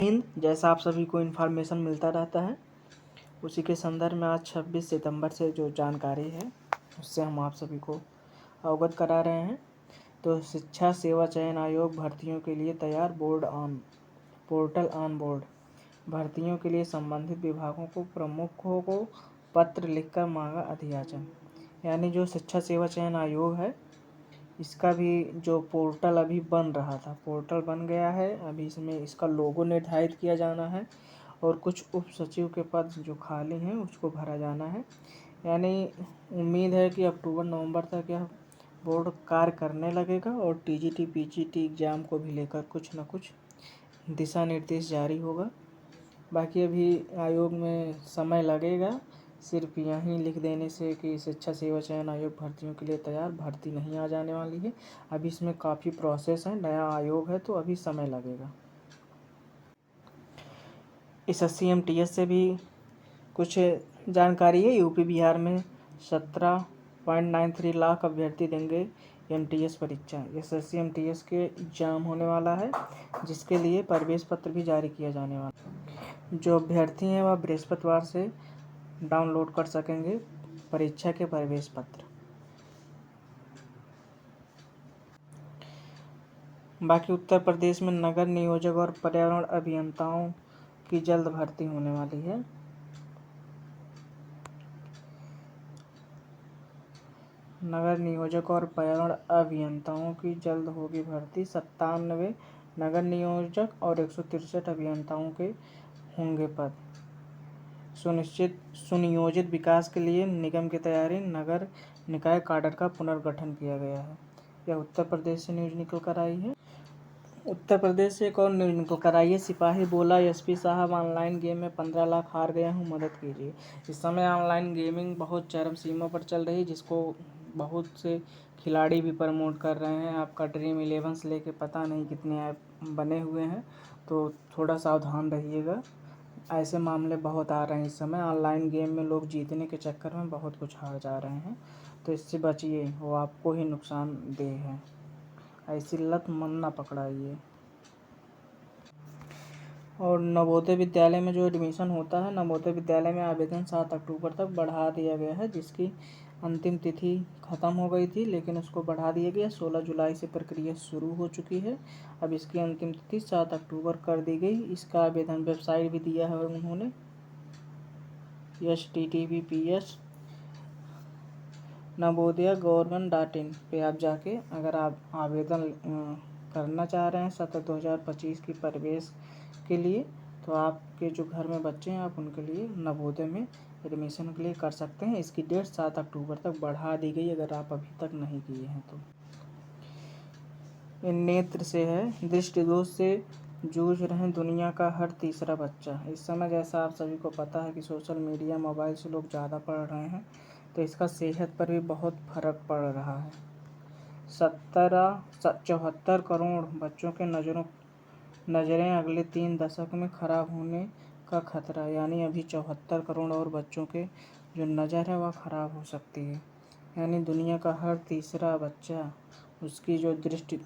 हिंद, जैसा आप सभी को इन्फॉर्मेशन मिलता रहता है, उसी के संदर्भ में आज 26 सितंबर से जो जानकारी है उससे हम आप सभी को अवगत करा रहे हैं। तो शिक्षा सेवा चयन आयोग भर्तियों के लिए तैयार, पोर्टल ऑन बोर्ड। भर्तियों के लिए संबंधित विभागों को प्रमुखों को पत्र लिखकर मांगा अध्याचन। यानी जो शिक्षा सेवा चयन आयोग है, इसका भी जो पोर्टल अभी बन रहा था, पोर्टल बन गया है। अभी इसमें इसका लोगो निर्धारित किया जाना है और कुछ उप सचिव के पद जो खाली हैं उसको भरा जाना है। यानी उम्मीद है कि अक्टूबर नवंबर तक यह बोर्ड कार्य करने लगेगा और टीजीटी पीजीटी एग्ज़ाम को भी लेकर कुछ न कुछ दिशा निर्देश जारी होगा। बाकी अभी आयोग में समय लगेगा। सिर्फ यहीं लिख देने से कि शिक्षा सेवा चयन आयोग भर्तियों के लिए तैयार, भर्ती नहीं आ जाने वाली है। अभी इसमें काफ़ी प्रोसेस है, नया आयोग है तो अभी समय लगेगा। एसएससी एमटीएस से भी कुछ जानकारी है। यूपी बिहार में 17.93 लाख अभ्यर्थी देंगे एमटीएस परीक्षा। एसएससी एमटीएस के एग्ज़ाम होने वाला है, जिसके लिए प्रवेश पत्र भी जारी किया जाने वाला है। जो अभ्यर्थी हैं वह बृहस्पतिवार से डाउनलोड कर सकेंगे परीक्षा के प्रवेश पत्र। बाकी उत्तर प्रदेश में नगर नियोजक और पर्यावरण अभियंताओं की जल्द भर्ती होने वाली है। नगर नियोजक और पर्यावरण अभियंताओं की जल्द होगी भर्ती। 97 नगर नियोजक और 163 अभियंताओं के होंगे पद। सुनियोजित विकास के लिए निगम की तैयारी, नगर निकाय काडर का पुनर्गठन किया गया है। यह उत्तर प्रदेश से न्यूज निकल कर आई है। उत्तर प्रदेश से एक और न्यूज निकल कर आई है। सिपाही बोला, एसपी साहब ऑनलाइन गेम में 15 लाख हार गया हूँ, मदद कीजिए। इस समय ऑनलाइन गेमिंग बहुत चरम सीमा पर चल रही है, जिसको बहुत से खिलाड़ी भी प्रमोट कर रहे हैं। आपका ड्रीम 11 से लेके पता नहीं कितने ऐप बने हुए हैं, तो थोड़ा सावधान रहिएगा। ऐसे मामले बहुत आ रहे हैं इस समय। ऑनलाइन गेम में लोग जीतने के चक्कर में बहुत कुछ हार जा रहे हैं, तो इससे बचिए, वो आपको ही नुकसानदेह है। ऐसी लत मन ना पकड़ाइए। और नवोदय विद्यालय में जो एडमिशन होता है, नवोदय विद्यालय में आवेदन 7 अक्टूबर तक बढ़ा दिया गया है, जिसकी अंतिम तिथि ख़त्म हो गई थी, लेकिन उसको बढ़ा दिया गया। 16 जुलाई से प्रक्रिया शुरू हो चुकी है। अब इसकी अंतिम तिथि 7 अक्टूबर कर दी गई। इसका आवेदन वेबसाइट भी दिया है उन्होंने, https navodaya.government.in पे आप जाके अगर आप आवेदन करना चाह रहे हैं सत्र 2025 की प्रवेश के लिए, तो आपके जो घर में बच्चे हैं आप उनके लिए नवोदय में एडमिशन के लिए कर सकते हैं। इसकी डेट 7 अक्टूबर तक बढ़ा दी गई, अगर आप अभी तक नहीं किए हैं तो। ये नेत्र से है। दृष्टि दोष से जूझ रहे दुनिया का हर तीसरा बच्चा। इस समय जैसा आप सभी को पता है कि सोशल मीडिया, मोबाइल से लोग ज़्यादा पढ़ रहे हैं, तो इसका सेहत पर भी बहुत फर्क पड़ रहा है। 74 करोड़ बच्चों के नज़रें अगले 3 दशक में खराब होने का खतरा। यानी अभी 74 करोड़ और बच्चों के जो नज़र है वह ख़राब हो सकती है। यानी दुनिया का हर तीसरा बच्चा उसकी जो दृष्टि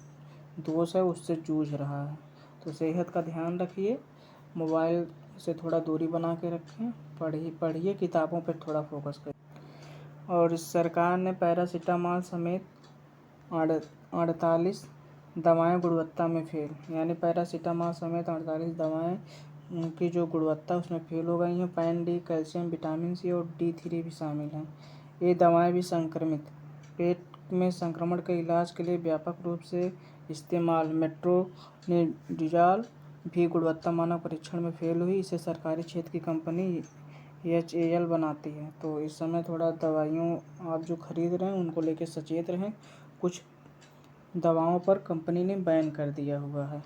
दोष है उससे जूझ रहा है। तो सेहत का ध्यान रखिए, मोबाइल से थोड़ा दूरी बना के रखें, पढ़िए, किताबों पर थोड़ा फोकस करें। और सरकार ने पैरासीटामॉल समेत 48 दवाएं गुणवत्ता में फेल। यानी पैरासीटामॉल समेत 48 दवाएं उनकी जो गुणवत्ता उसमें फेल हो गई हैं। Pan D, calcium, vitamin C और D3 भी शामिल हैं। ये दवाएं भी संक्रमित पेट में संक्रमण के इलाज के लिए व्यापक रूप से इस्तेमाल। मेट्रोनिडाज़ोल भी गुणवत्ता मानक परीक्षण में फेल हुई। इसे सरकारी क्षेत्र की कंपनी HAL बनाती है। तो इस समय थोड़ा दवाइयों आप जो खरीद रहे हैं उनको लेकर सचेत रहें। कुछ दवाओं पर कंपनी ने बैन कर दिया हुआ है।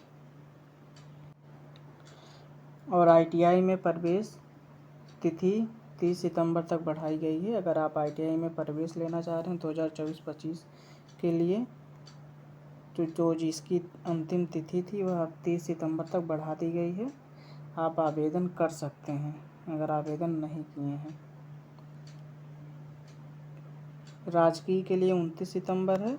और ITI में प्रवेश तिथि 30 सितंबर तक बढ़ाई गई है। अगर आप ITI में प्रवेश लेना चाह रहे हैं 2024-25 के लिए, तो जो जिसकी अंतिम तिथि थी वह 30 सितंबर तक बढ़ा दी गई है। आप आवेदन कर सकते हैं अगर आवेदन नहीं किए हैं। राजकीय के लिए 29 सितंबर है,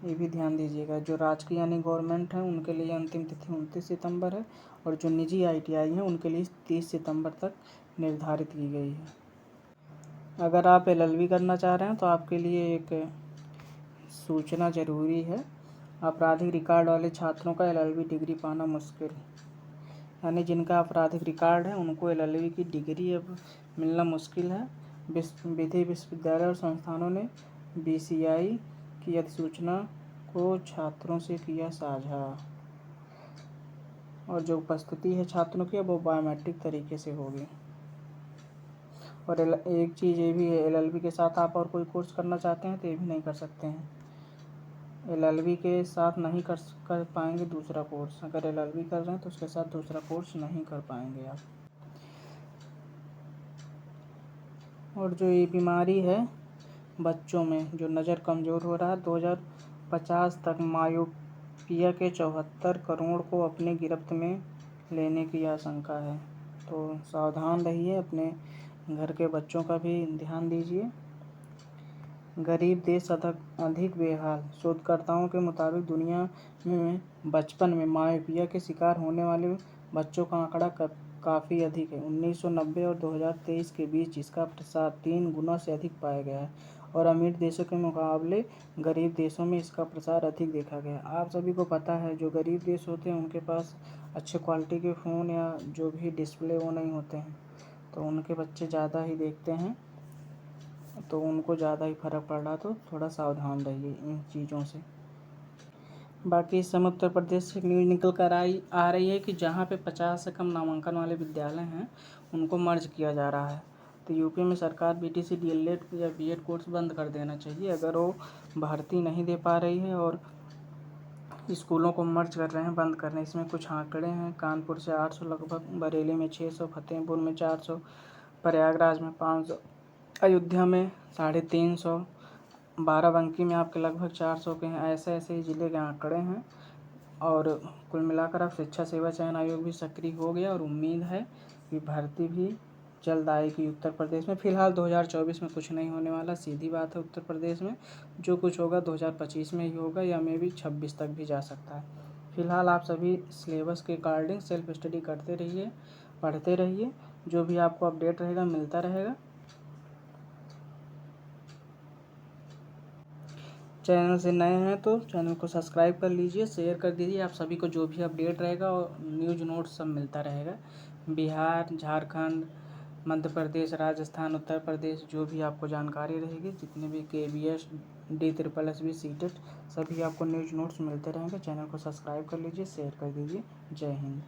ये भी ध्यान दीजिएगा। जो राजकीय यानी गवर्नमेंट है उनके लिए अंतिम तिथि 29 सितंबर है। और जो निजी ITI हैं उनके लिए 30 सितंबर तक निर्धारित की गई है। अगर आप LLB करना चाह रहे हैं तो आपके लिए एक सूचना ज़रूरी है। आपराधिक रिकॉर्ड वाले छात्रों का LLB डिग्री पाना मुश्किल, यानी जिनका आपराधिक रिकॉर्ड है उनको LLB की डिग्री अब मिलना मुश्किल है। विधि विश्वविद्यालय और संस्थानों ने BCI की अधिसूचना को छात्रों से किया साझा, और जो उपस्थिति है छात्रों की वो बायोमेट्रिक तरीके से होगी। और एक चीज़ ये भी है, LLB के साथ आप और कोई कोर्स करना चाहते हैं तो ये भी नहीं कर सकते हैं। LLB के साथ नहीं कर पाएंगे दूसरा कोर्स। अगर LLB कर रहे हैं तो उसके साथ दूसरा कोर्स नहीं कर पाएंगे आप। और जो ये बीमारी है बच्चों में, जो नज़र कमज़ोर हो रहा है, 2050 तक मायोपिया के 74 करोड़ को अपने गिरफ्त में लेने की आशंका है। तो सावधान रहिए, अपने घर के बच्चों का भी ध्यान दीजिए। गरीब देश अधिक बेहाल। शोधकर्ताओं के मुताबिक दुनिया में बचपन में मायोपिया के शिकार होने वाले बच्चों का आंकड़ा काफ़ी अधिक है। 1990 और 2023 के बीच इसका प्रसार 3 गुना से अधिक पाया गया है, और अमीर देशों के मुकाबले गरीब देशों में इसका प्रसार अधिक देखा गया है। आप सभी को पता है जो गरीब देश होते हैं उनके पास अच्छे क्वालिटी के फ़ोन या जो भी डिस्प्ले वो नहीं होते हैं, तो उनके बच्चे ज़्यादा ही देखते हैं, तो उनको ज़्यादा ही फ़र्क पड़ रहा, तो थोड़ा सावधान रहिए इन चीज़ों से। बाकी इस समय उत्तर प्रदेश से न्यूज़ निकल कर आ रही है कि जहाँ पे 50 से कम नामांकन वाले विद्यालय हैं उनको मर्ज किया जा रहा है। तो यूपी में सरकार BTC DLED या BEd कोर्स बंद कर देना चाहिए अगर वो भर्ती नहीं दे पा रही है और स्कूलों को मर्ज कर रहे हैं, बंद कर रहे हैं। इसमें कुछ आंकड़े हैं। कानपुर से 800 लगभग, बरेली में 600, फतेहपुर में 400, प्रयागराज में 500, अयोध्या में 350, बाराबंकी में आपके लगभग 400 के हैं। ऐसे ऐसे ही ज़िले के आंकड़े हैं। और कुल मिलाकर अब शिक्षा सेवा चयन आयोग भी सक्रिय हो गया, और उम्मीद है कि भर्ती भी जल्द आएगी उत्तर प्रदेश में। फ़िलहाल 2024 में कुछ नहीं होने वाला, सीधी बात है। उत्तर प्रदेश में जो कुछ होगा 2025 में ही होगा, या मे भी 26 तक भी जा सकता है। फ़िलहाल आप सभी सिलेबस के अकॉर्डिंग सेल्फ स्टडी करते रहिए, पढ़ते रहिए, जो भी आपको अपडेट रहेगा मिलता रहेगा। चैनल से नए हैं तो चैनल को सब्सक्राइब कर लीजिए, शेयर कर दीजिए। आप सभी को जो भी अपडेट रहेगा और न्यूज़ नोट्स सब मिलता रहेगा। बिहार, झारखंड, मध्य प्रदेश, राजस्थान, उत्तर प्रदेश, जो भी आपको जानकारी रहेगी, जितने भी KBS, DSSB, सीटेट, सभी आपको न्यूज़ नोट्स मिलते रहेंगे। चैनल को सब्सक्राइब कर लीजिए, शेयर कर दीजिए। जय हिंद।